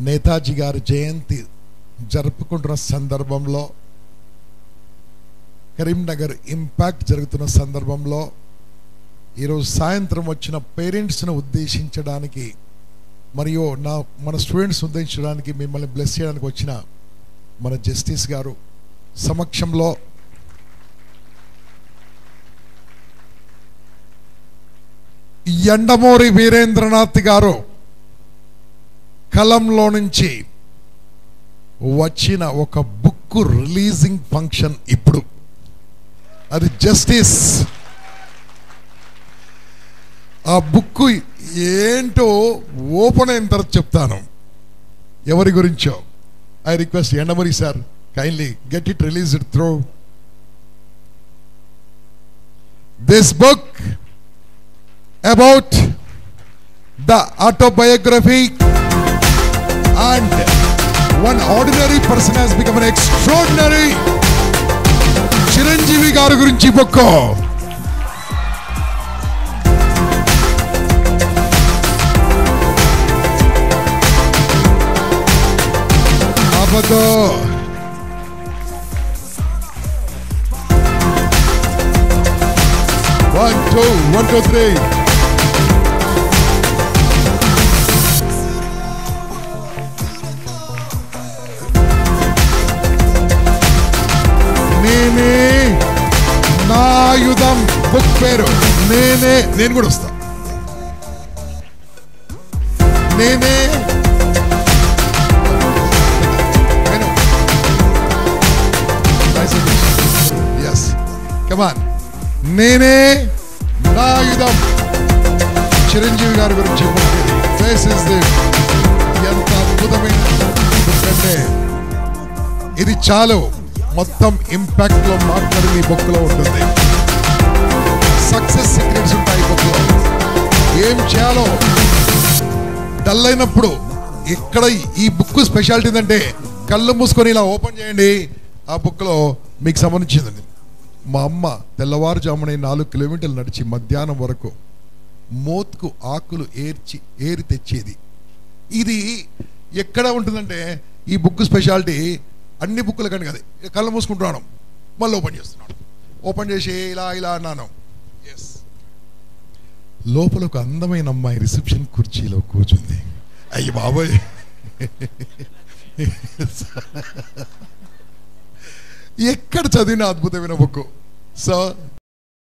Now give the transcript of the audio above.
నేతాజీ గారి జయంతి జరుపుకుంటున్న సందర్భంలో, కరీంనగర్ ఇంపాక్ట్ జరుగుతున్న సందర్భంలో ఈరోజు సాయంత్రం వచ్చిన పేరెంట్స్ను ఉద్దేశించడానికి మరియు మన స్టూడెంట్స్ ఉద్దేశించడానికి, మిమ్మల్ని బ్లెస్ చేయడానికి వచ్చిన మన జస్టిస్ గారు సమక్షంలో యండమూరి వీరేంద్రనాథ్ గారు కలంలో నుంచి వచ్చిన ఒక బుక్ రిలీజింగ్ ఫంక్షన్ ఇప్పుడు. అది జస్టిస్. ఆ బుక్ ఏంటో ఓపెన్ అయిన తర్వాత చెప్తాను ఎవరి గురించో. I request Yandamoori sir, kindly get it released through this book about the autobiography, and one ordinary person has become an extraordinary. Chiranjeevi గారి గురించి బుక్. అబద్ధం. 1 2 1 2 3. నేనే నా ఆయుధం బుక్ పేరు. నేను కూడా వస్తా. నేనే ఎస్ కమాన్. నేనే నా ఆయుధం చిరంజీవి గారి గురించి. ఎంత అద్భుతమైన బుక్ అంటే ఇది చాలు మొత్తం ఇంపాక్ట్ లో మాట్లాడింది ఈ బుక్ లో ఉంటుంది. సక్సెస్ సీక్రెట్స్ ఉంటాయి ఈ బుక్ లో. ఏం చేయాలో డల్ అయినప్పుడు ఇక్కడ ఈ బుక్ స్పెషాలిటీ ఏంటంటే కళ్ళు మూసుకొని ఇలా ఓపెన్ చేయండి, ఆ బుక్ లో మీకు సంబంధించింది. మా అమ్మ తెల్లవారుజామున 4 కిలోమీటర్లు నడిచి మధ్యాహ్నం వరకు మోత్కు ఆకులు ఏరి తెచ్చేది. ఇది ఎక్కడ ఉంటుందంటే ఈ బుక్ స్పెషాలిటీ అన్ని బుక్కుల కానీ కదా. కళ్ళు మూసుకుంటున్నాను, మళ్ళీ ఓపెన్ చేస్తున్నాను. ఓపెన్ చేసి ఇలా అన్నాను. ఎస్, లోపల ఒక అందమైన అమ్మాయి రిసెప్షన్ కుర్చీలో కూర్చుంది. అయ్యి బాబోయ్, ఎక్కడ చదివిన అద్భుతమైన బుక్. సో